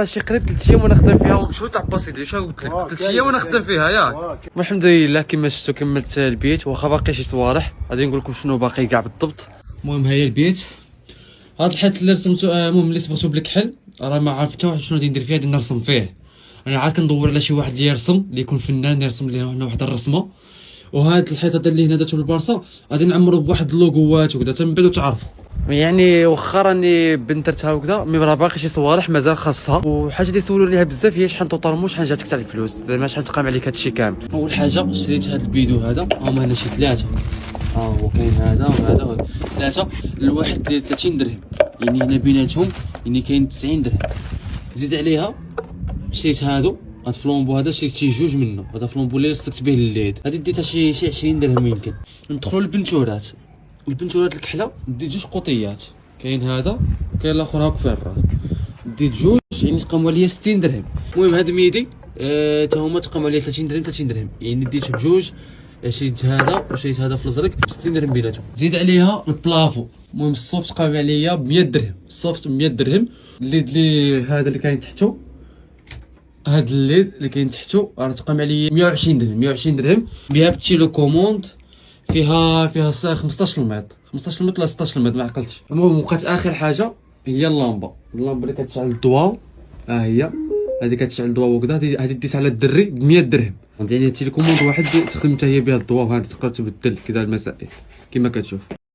راه شي قريب 3 ايام وانا خدام فيها ومشوت عباسي ديال شنو قلت لك 3 ايام وانا خدام فيها ياك. الحمد لله كما شفتوا كملت البيت واخا باقي شي صوالح غادي نقول لكم شنو باقي كاع بالضبط. المهم ها هي البيت. هاد الحيط اللي رسمته المهم اللي صبغته بالكحل راه ما عرفت حتى واحد شنو غادي ندير فيه، غادي نرسم فيه. انا عاد كندور على شي واحد اللي يرسم اللي يكون فنان يرسم لنا واحد الرسمه. وهاد الحيط هذا اللي هنا درتو بالبارصه غادي نعمرو بواحد اللوغوات وكذا حتى من بعد تعرفوا. يعني واخا راني بنترتها وكذا مي راه باقي شي صوالح مازال خاصها. وحاجه اللي سولوا عليها بزاف هي شحال طوطال شحال جاتك تاع الفلوس، زعما شحال تقام عليك هادشي كامل. اول حاجه شريت هاد البيدو هذا، هما هنا شي 3 هو كاين هذا وهذا 3 الواحد داير 30 درهم، يعني هنا بيناتهم يعني كاين 90 درهم. زيد عليها شريت هادو هاد فلومبو هذا شريت شي 2 منه، هذا فلومبو اللي لصقت به الليد هادي ديتها شي 20 درهم يمكن. ندخلوا للبنتورات. البنتورات الكحله ديت 2 قوطيات، كاين هذا وكاين الاخر هاك فين راه ديت 2 يعني تقاموا عليا 60 درهم. المهم هاد ميدي تا هما تقاموا عليا 30 درهم 30 درهم، يعني ديت بجوج. شريت هذا وشريت هذا في الازرق ب 60 درهم بيناتهم. زيد عليها البلافو. المهم الصوفت قام عليا ب 100 درهم، الصوفت ب 100 درهم. الليد اللي هذا اللي كاين تحته، هاد الليد اللي كاين تحته راه تقام عليا 120 درهم 120 درهم. بها بتي لو كوموند فيها 15 الميط 15 الميط ولا 16 الميط ما عقلتش. المهم بقات اخر حاجه هي اللامبه اللي كتشعل الضوء. ها هي هذه كتشعل الضوء وكذا. هذه ديتها على الدري ب 100 درهم. يعني التليكوموند واحد تخدم حتى هي بها الضوء، وهذه تقدر تبدل كذا المسائل كما كتشوف.